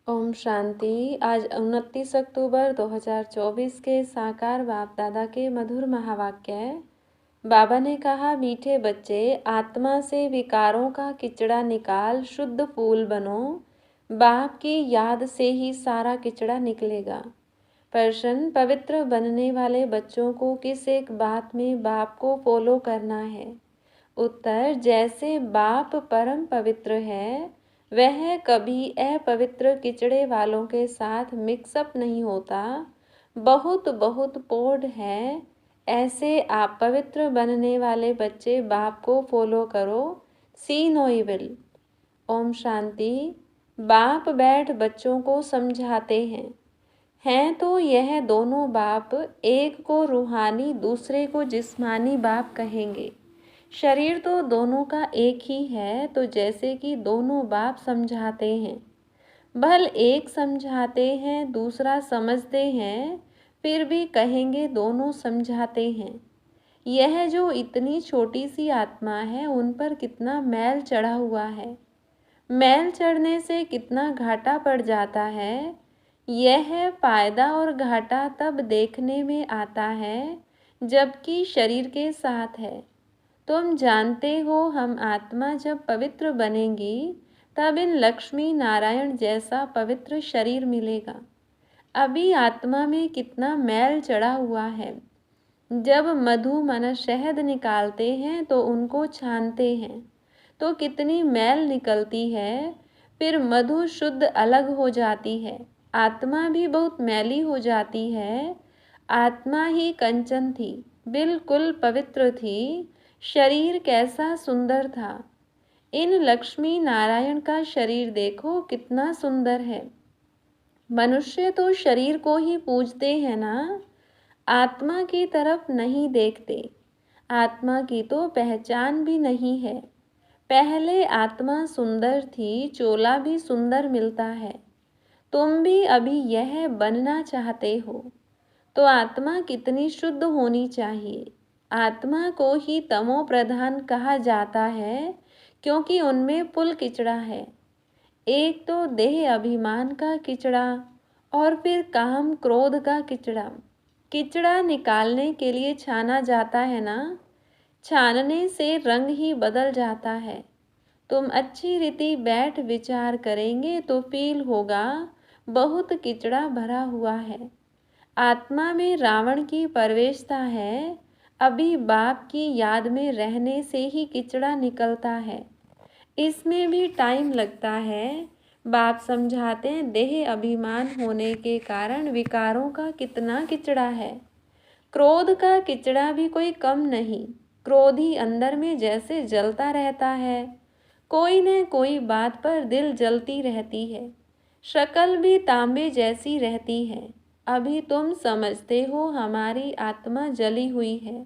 ओम शांति। आज 29 अक्टूबर 2024 के साकार बाप दादा के मधुर महावाक्य है। बाबा ने कहा, मीठे बच्चे, आत्मा से विकारों का किचड़ा निकाल शुद्ध फूल बनो। बाप की याद से ही सारा किचड़ा निकलेगा। प्रश्न, पवित्र बनने वाले बच्चों को किस एक बात में बाप को फॉलो करना है? उत्तर, जैसे बाप परम पवित्र है, वह कभी अपवित्र किचड़े वालों के साथ मिक्सअप नहीं होता। बहुत बहुत पोड है। ऐसे आप पवित्र बनने वाले बच्चे बाप को फॉलो करो। सी नो इविल। ओम शांति। बाप बैठ बच्चों को समझाते हैं तो यह दोनों बाप एक को रूहानी, दूसरे को जिस्मानी बाप कहेंगे। शरीर तो दोनों का एक ही है, तो जैसे कि दोनों बाप समझाते हैं, भल एक समझाते हैं दूसरा समझते हैं, फिर भी कहेंगे दोनों समझाते हैं। यह जो इतनी छोटी सी आत्मा है, उन पर कितना मैल चढ़ा हुआ है। मैल चढ़ने से कितना घाटा पड़ जाता है। यह फायदा और घाटा तब देखने में आता है जबकि शरीर के साथ है। तुम जानते हो, हम आत्मा जब पवित्र बनेंगी तब इन लक्ष्मी नारायण जैसा पवित्र शरीर मिलेगा। अभी आत्मा में कितना मैल चढ़ा हुआ है। जब मधु मन शहद निकालते हैं तो उनको छानते हैं तो कितनी मैल निकलती है। फिर मधु शुद्ध अलग हो जाती है। आत्मा भी बहुत मैली हो जाती है। आत्मा ही कंचन थी, बिल्कुल पवित्र थी। शरीर कैसा सुंदर था। इन लक्ष्मी नारायण का शरीर देखो कितना सुंदर है। मनुष्य तो शरीर को ही पूजते हैं ना, आत्मा की तरफ नहीं देखते। आत्मा की तो पहचान भी नहीं है। पहले आत्मा सुंदर थी, चोला भी सुंदर मिलता है। तुम भी अभी यह बनना चाहते हो, तो आत्मा कितनी शुद्ध होनी चाहिए। आत्मा को ही तमो प्रधान कहा जाता है, क्योंकि उनमें पुल किचड़ा है। एक तो देह अभिमान का किचड़ा और फिर काम क्रोध का किचड़ा। किचड़ा निकालने के लिए छाना जाता है ना, छानने से रंग ही बदल जाता है। तुम अच्छी रीति बैठ विचार करेंगे तो फील होगा बहुत किचड़ा भरा हुआ है। आत्मा में रावण की प्रवेशता है। अभी बाप की याद में रहने से ही किचड़ा निकलता है। इसमें भी टाइम लगता है। बाप समझाते हैं, देह अभिमान होने के कारण विकारों का कितना किचड़ा है। क्रोध का किचड़ा भी कोई कम नहीं। क्रोधी अंदर में जैसे जलता रहता है। कोई न कोई बात पर दिल जलती रहती है। शक्ल भी तांबे जैसी रहती है। अभी तुम समझते हो हमारी आत्मा जली हुई है।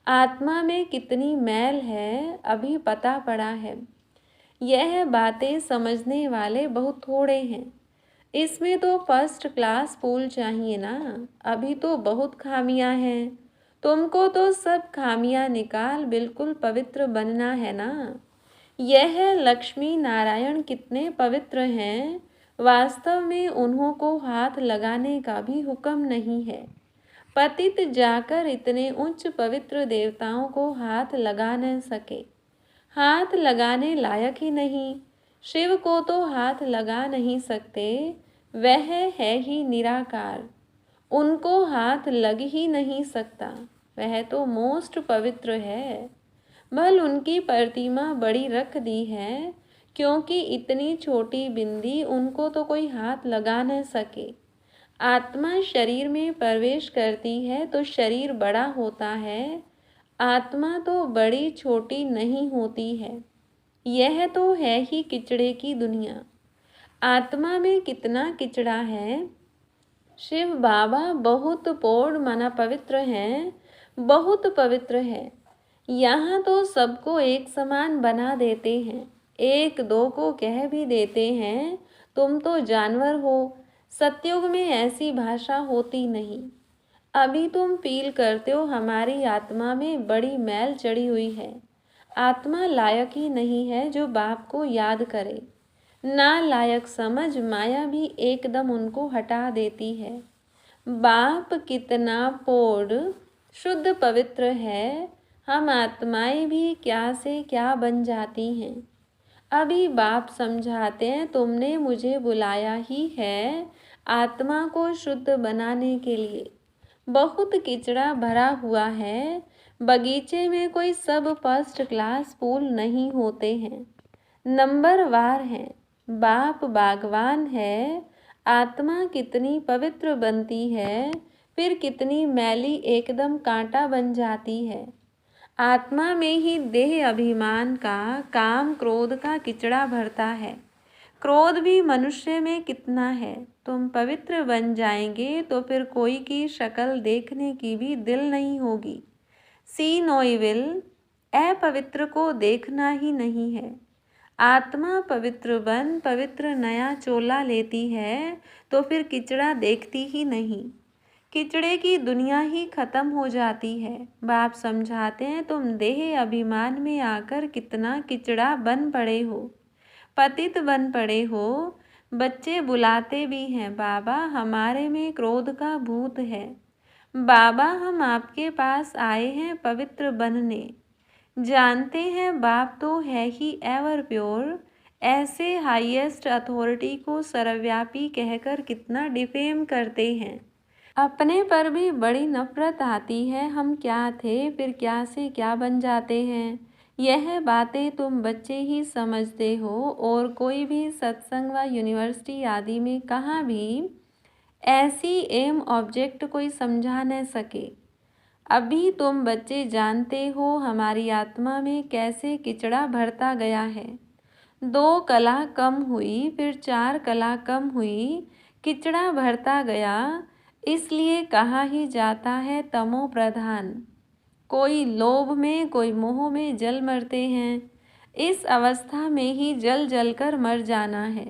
आत्मा में कितनी मैल है, अभी पता पड़ा है। यह बातें समझने वाले बहुत थोड़े हैं। इसमें तो फर्स्ट क्लास फूल चाहिए ना। अभी तो बहुत खामियां हैं। तुमको तो सब खामियां निकाल बिल्कुल पवित्र बनना है ना। यह लक्ष्मी नारायण कितने पवित्र हैं। वास्तव में उन्हों को हाथ लगाने का भी हुक्म नहीं है। पतित जाकर इतने उच्च पवित्र देवताओं को हाथ लगा न सके। हाथ लगाने लायक ही नहीं। शिव को तो हाथ लगा नहीं सकते, वह है ही निराकार। उनको हाथ लग ही नहीं सकता, वह तो मोस्ट पवित्र है। भल उनकी प्रतिमा बड़ी रख दी है, क्योंकि इतनी छोटी बिंदी उनको तो कोई हाथ लगा न सके। आत्मा शरीर में प्रवेश करती है तो शरीर बड़ा होता है। आत्मा तो बड़ी छोटी नहीं होती है। यह तो है ही किचड़े की दुनिया। आत्मा में कितना किचड़ा है। शिव बाबा बहुत पोड़ माना पवित्र हैं, बहुत पवित्र है। यहाँ तो सबको एक समान बना देते हैं। एक दो को कह भी देते हैं, तुम तो जानवर हो। सतयुग में ऐसी भाषा होती नहीं। अभी तुम फील करते हो हमारी आत्मा में बड़ी मैल चढ़ी हुई है। आत्मा लायक ही नहीं है जो बाप को याद करे। नालायक समझ माया भी एकदम उनको हटा देती है। बाप कितना पूर्ण शुद्ध पवित्र है, हम आत्माएं भी क्या से क्या बन जाती हैं। अभी बाप समझाते हैं, तुमने मुझे बुलाया ही है आत्मा को शुद्ध बनाने के लिए। बहुत किचड़ा भरा हुआ है, बगीचे में कोई सब फर्स्ट क्लास फूल नहीं होते हैं, नंबरवार हैं। बाप बागवान है, आत्मा कितनी पवित्र बनती है, फिर कितनी मैली एकदम कांटा बन जाती है। आत्मा में ही देह अभिमान का, काम क्रोध का किचड़ा भरता है। क्रोध भी मनुष्य में कितना है। तुम पवित्र बन जाएंगे तो फिर कोई की शक्ल देखने की भी दिल नहीं होगी। सी नो इविल, अपवित्र को देखना ही नहीं है। आत्मा पवित्र बन पवित्र नया चोला लेती है तो फिर किचड़ा देखती ही नहीं। किचड़े की दुनिया ही खत्म हो जाती है। बाप समझाते हैं, तुम देह अभिमान में आकर कितना किचड़ा बन पड़े हो, पतित बन पड़े हो। बच्चे बुलाते भी हैं, बाबा हमारे में क्रोध का भूत है। बाबा हम आपके पास आए हैं पवित्र बनने। जानते हैं बाप तो है ही एवर प्योर। ऐसे हाईएस्ट अथॉरिटी को सर्वव्यापी कहकर कितना डिफेम करते हैं। अपने पर भी बड़ी नफरत आती है। हम क्या थे, फिर क्या से क्या बन जाते हैं। यह बातें तुम बच्चे ही समझते हो और कोई भी सत्संग व यूनिवर्सिटी आदि में कहाँ भी ऐसी एम ऑब्जेक्ट कोई समझा न सके। अभी तुम बच्चे जानते हो हमारी आत्मा में कैसे किचड़ा भरता गया है। 2 कला कम हुई, फिर 4 कला कम हुई, किचड़ा भरता गया। इसलिए कहा ही जाता है तमो प्रधान। कोई लोभ में, कोई मोह में जल मरते हैं। इस अवस्था में ही जल जल कर मर जाना है।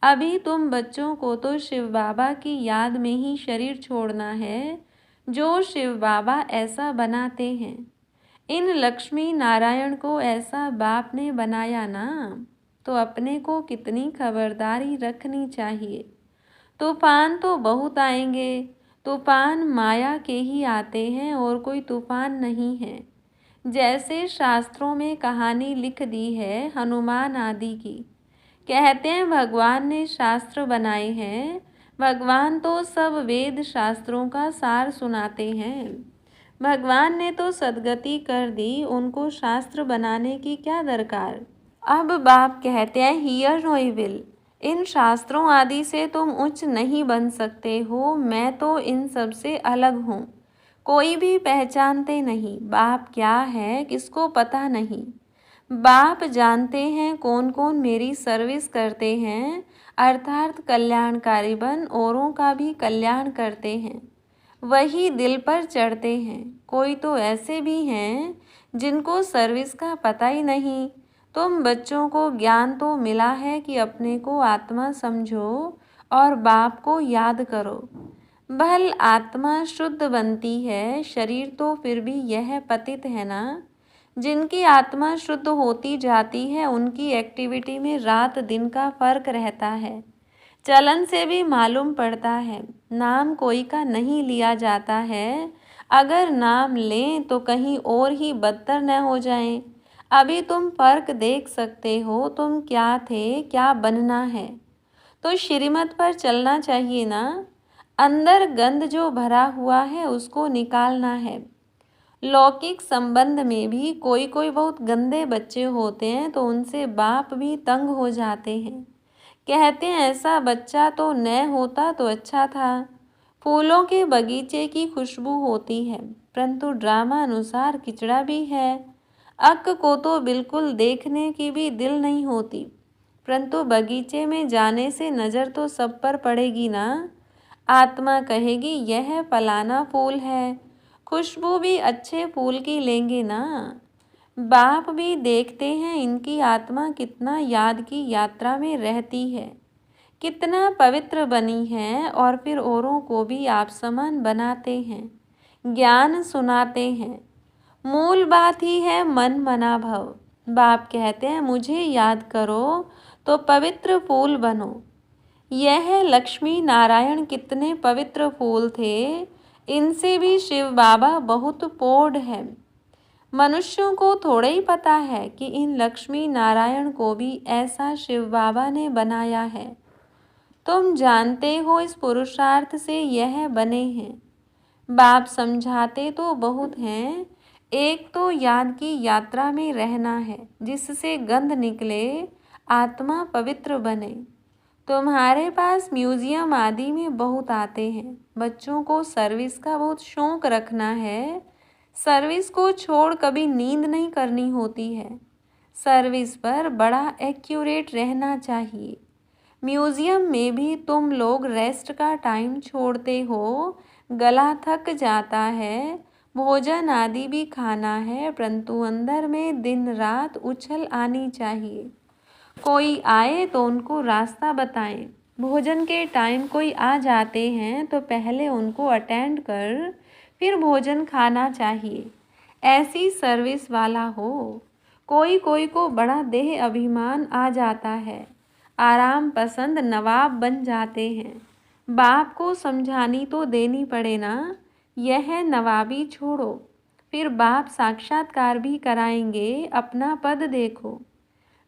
अभी तुम बच्चों को तो शिव बाबा की याद में ही शरीर छोड़ना है, जो शिव बाबा ऐसा बनाते हैं। इन लक्ष्मी नारायण को ऐसा बाप ने बनाया ना, तो अपने को कितनी खबरदारी रखनी चाहिए। तूफान तो बहुत आएंगे, तूफान माया के ही आते हैं और कोई तूफान नहीं है। जैसे शास्त्रों में कहानी लिख दी है हनुमान आदि की। कहते हैं भगवान ने शास्त्र बनाए हैं। भगवान तो सब वेद शास्त्रों का सार सुनाते हैं। भगवान ने तो सद्गति कर दी, उनको शास्त्र बनाने की क्या दरकार। अब बाप कहते हैं हियर नो इविल, इन शास्त्रों आदि से तुम उच्च नहीं बन सकते हो। मैं तो इन सब से अलग हूँ, कोई भी पहचानते नहीं। बाप क्या है किसको पता नहीं। बाप जानते हैं कौन कौन मेरी सर्विस करते हैं, अर्थात कल्याणकारी बन औरों का भी कल्याण करते हैं, वही दिल पर चढ़ते हैं। कोई तो ऐसे भी हैं जिनको सर्विस का पता ही नहीं। तुम बच्चों को ज्ञान तो मिला है कि अपने को आत्मा समझो और बाप को याद करो। भल आत्मा शुद्ध बनती है, शरीर तो फिर भी यह पतित है ना। जिनकी आत्मा शुद्ध होती जाती है उनकी एक्टिविटी में रात दिन का फर्क रहता है। चलन से भी मालूम पड़ता है। नाम कोई का नहीं लिया जाता है। अगर नाम लें तो कहीं और ही बदतर न हो जाएं। अभी तुम फर्क देख सकते हो, तुम क्या थे क्या बनना है। तो श्रीमत पर चलना चाहिए ना। अंदर गंध जो भरा हुआ है उसको निकालना है। लौकिक संबंध में भी कोई कोई बहुत गंदे बच्चे होते हैं तो उनसे बाप भी तंग हो जाते हैं। कहते हैं ऐसा बच्चा तो न होता तो अच्छा था। फूलों के बगीचे की खुशबू होती है, परंतु ड्रामा अनुसार किचड़ा भी है। अक्क को तो बिल्कुल देखने की भी दिल नहीं होती, परंतु बगीचे में जाने से नज़र तो सब पर पड़ेगी ना। आत्मा कहेगी यह फलाना फूल है, खुशबू भी अच्छे फूल की लेंगे ना। बाप भी देखते हैं इनकी आत्मा कितना याद की यात्रा में रहती है, कितना पवित्र बनी है, और फिर औरों को भी आप समान बनाते हैं, ज्ञान सुनाते हैं। मूल बात ही है मन मना भव। बाप कहते हैं मुझे याद करो तो पवित्र फूल बनो। यह लक्ष्मी नारायण कितने पवित्र फूल थे, इनसे भी शिव बाबा बहुत प्रौढ़ है। मनुष्यों को थोड़ा ही पता है कि इन लक्ष्मी नारायण को भी ऐसा शिव बाबा ने बनाया है। तुम जानते हो इस पुरुषार्थ से यह बने हैं। बाप समझाते तो बहुत हैं। एक तो याद की यात्रा में रहना है, जिससे गंध निकले, आत्मा पवित्र बने। तुम्हारे पास म्यूजियम आदि में बहुत आते हैं। बच्चों को सर्विस का बहुत शौक रखना है। सर्विस को छोड़ कभी नींद नहीं करनी होती है। सर्विस पर बड़ा एक्यूरेट रहना चाहिए। म्यूजियम में भी तुम लोग रेस्ट का टाइम छोड़ते हो, गला थक जाता है, भोजन आदि भी खाना है, परंतु अंदर में दिन रात उछल आनी चाहिए। कोई आए तो उनको रास्ता बताएं। भोजन के टाइम कोई आ जाते हैं तो पहले उनको अटेंड कर फिर भोजन खाना चाहिए। ऐसी सर्विस वाला हो। कोई कोई को बड़ा देह अभिमान आ जाता है, आराम पसंद नवाब बन जाते हैं। बाप को समझानी तो देनी पड़े ना। यह नवाबी छोड़ो, फिर बाप साक्षात्कार भी कराएंगे। अपना पद देखो।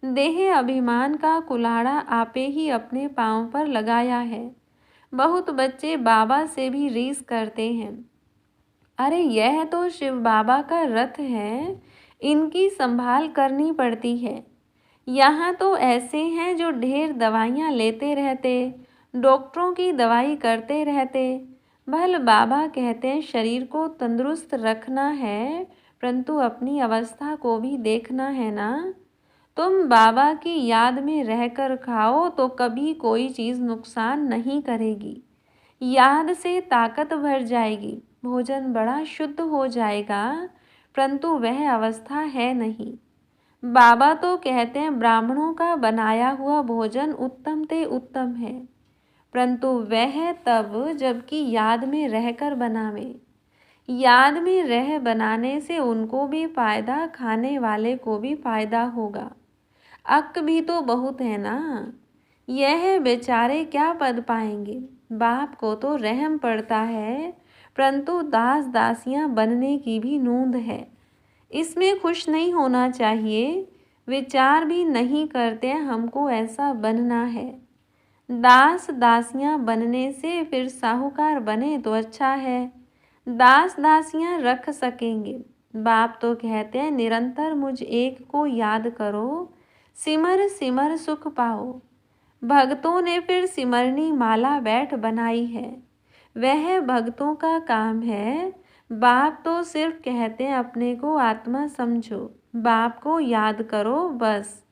देह अभिमान का कुल्हाड़ा आपे ही अपने पांव पर लगाया है। बहुत बच्चे बाबा से भी रीस करते हैं। अरे यह तो शिव बाबा का रथ है, इनकी संभाल करनी पड़ती है। यहाँ तो ऐसे हैं जो ढेर दवाइयाँ लेते रहते, डॉक्टरों की दवाई करते रहते। भल बाबा कहते हैं शरीर को तंदुरुस्त रखना है, परंतु अपनी अवस्था को भी देखना है ना। तुम बाबा की याद में रहकर खाओ तो कभी कोई चीज़ नुकसान नहीं करेगी। याद से ताकत भर जाएगी, भोजन बड़ा शुद्ध हो जाएगा, परंतु वह अवस्था है नहीं। बाबा तो कहते हैं ब्राह्मणों का बनाया हुआ भोजन उत्तम ते उत्तम है, परंतु वह तब जबकि याद में रहकर बनावे। याद में रह बनाने से उनको भी फायदा, खाने वाले को भी फायदा होगा। अक्क भी तो बहुत है ना। यह बेचारे क्या पद पाएंगे। बाप को तो रहम पड़ता है, परंतु दास दासियां बनने की भी नूंद है। इसमें खुश नहीं होना चाहिए। विचार भी नहीं करते हमको ऐसा बनना है। दास दासियां बनने से फिर साहूकार बने तो अच्छा है। दास दासियां रख सकेंगे। बाप तो कहते हैं निरंतर मुझ एक को याद करो, सिमर सिमर सुख पाओ। भक्तों ने फिर सिमरनी माला बैठ बनाई है। वह भक्तों का काम है। बाप तो सिर्फ कहते हैं अपने को आत्मा समझो, बाप को याद करो बस।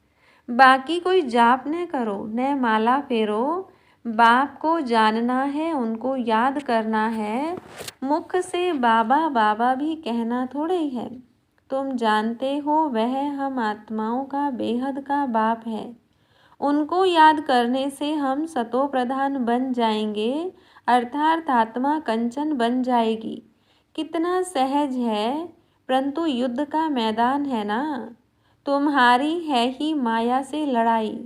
बाकी कोई जाप न करो, न माला फेरो। बाप को जानना है, उनको याद करना है। मुख से बाबा बाबा भी कहना थोड़े ही है। तुम जानते हो वह हम आत्माओं का बेहद का बाप है। उनको याद करने से हम सतो प्रधान बन जाएंगे, अर्थात आत्मा कंचन बन जाएगी। कितना सहज है, परंतु युद्ध का मैदान है ना। तुम्हारी है ही माया से लड़ाई।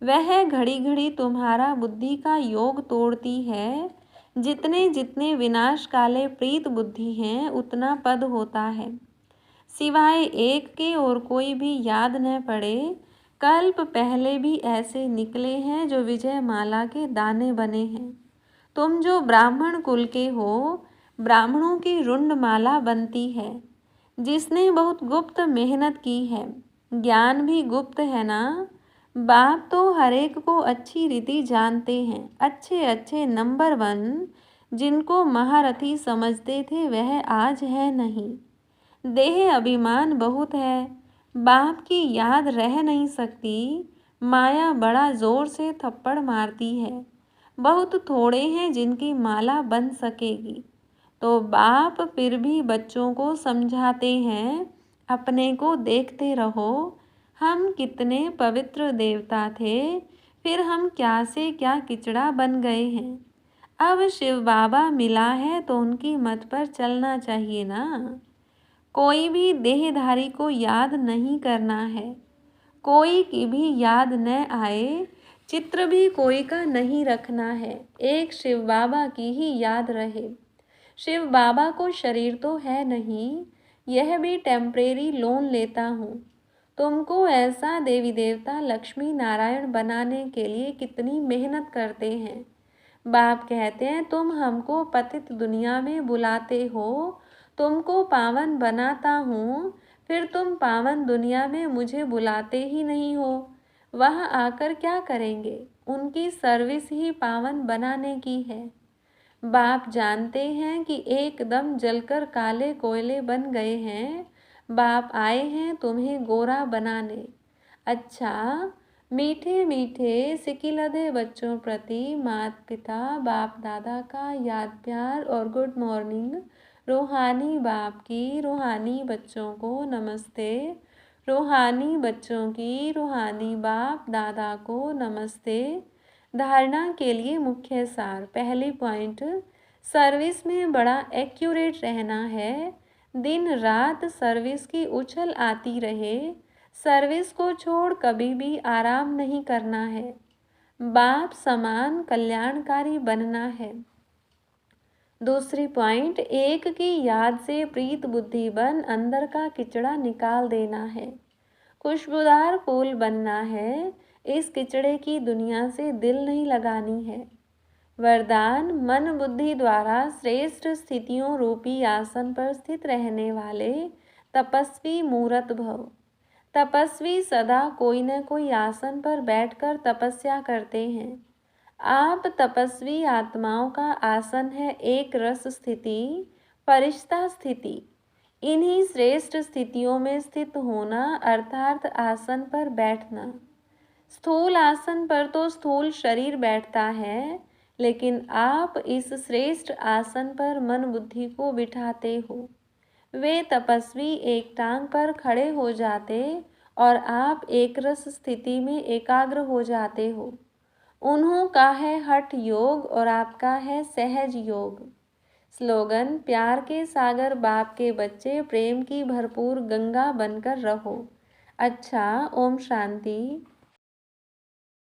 वह घड़ी घड़ी तुम्हारा बुद्धि का योग तोड़ती है। जितने जितने विनाश काले प्रीत बुद्धि हैं, उतना पद होता है। सिवाय एक के और कोई भी याद न पड़े। कल्प पहले भी ऐसे निकले हैं जो विजय माला के दाने बने हैं। तुम जो ब्राह्मण कुल के हो, ब्राह्मणों की रुंड माला बनती है। जिसने बहुत गुप्त मेहनत की है, ज्ञान भी गुप्त है ना। बाप तो हर एक को अच्छी रीति जानते हैं। अच्छे अच्छे नंबर 1 जिनको महारथी समझते थे वह आज है नहीं। देह अभिमान बहुत है। बाप की याद रह नहीं सकती। माया बड़ा जोर से थप्पड़ मारती है। बहुत थोड़े हैं जिनकी माला बन सकेगी। तो बाप फिर भी बच्चों को समझाते हैं, अपने को देखते रहो। हम कितने पवित्र देवता थे, फिर हम क्या से क्या किचड़ा बन गए हैं। अब शिव बाबा मिला है तो उनकी मत पर चलना चाहिए ना। कोई भी देहधारी को याद नहीं करना है। कोई की भी याद न आए, चित्र भी कोई का नहीं रखना है, एक शिव बाबा की ही याद रहे। शिव बाबा को शरीर तो है नहीं, यह भी टेम्परेरी लोन लेता हूँ। तुमको ऐसा देवी देवता लक्ष्मी नारायण बनाने के लिए कितनी मेहनत करते हैं। बाप कहते हैं तुम हमको पतित दुनिया में बुलाते हो, तुमको पावन बनाता हूँ, फिर तुम पावन दुनिया में मुझे बुलाते ही नहीं हो। वहाँ आकर क्या करेंगे? उनकी सर्विस ही पावन बनाने की है। बाप जानते हैं कि एकदम जलकर काले कोयले बन गए हैं। बाप आए हैं तुम्हें गोरा बनाने। अच्छा, मीठे मीठे सिकिलधे बच्चों प्रति माता पिता बाप दादा का याद प्यार और गुड मॉर्निंग। रूहानी बाप की रूहानी बच्चों को नमस्ते। रूहानी बच्चों की रूहानी बाप दादा को नमस्ते। धारणा के लिए मुख्य सार। पहली पॉइंट, सर्विस में बड़ा एक्यूरेट रहना है। दिन रात सर्विस की उछल आती रहे। सर्विस को छोड़ कभी भी आराम नहीं करना है। बाप समान कल्याणकारी बनना है। दूसरी पॉइंट, एक की याद से प्रीत बुद्धि बन अंदर का किचड़ा निकाल देना है। खुशबूदार फूल बनना है। इस किचड़े की दुनिया से दिल नहीं लगानी है। वरदान, मन बुद्धि द्वारा श्रेष्ठ स्थितियों रूपी आसन पर स्थित रहने वाले तपस्वी मूर्त भव। तपस्वी सदा कोई न कोई आसन पर बैठकर तपस्या करते हैं। आप तपस्वी आत्माओं का आसन है एक रस स्थिति, फरिश्ता स्थिति। इन्हीं श्रेष्ठ स्थितियों में स्थित होना अर्थात आसन पर बैठना। स्थूल आसन पर तो स्थूल शरीर बैठता है, लेकिन आप इस श्रेष्ठ आसन पर मन बुद्धि को बिठाते हो। वे तपस्वी एक टांग पर खड़े हो जाते और आप एक रस स्थिति में एकाग्र हो जाते हो। उन्हों का है हठ योग और आपका है सहज योग। स्लोगन, प्यार के सागर बाप के बच्चे, प्रेम की भरपूर गंगा बनकर रहो। अच्छा, ओम शांति।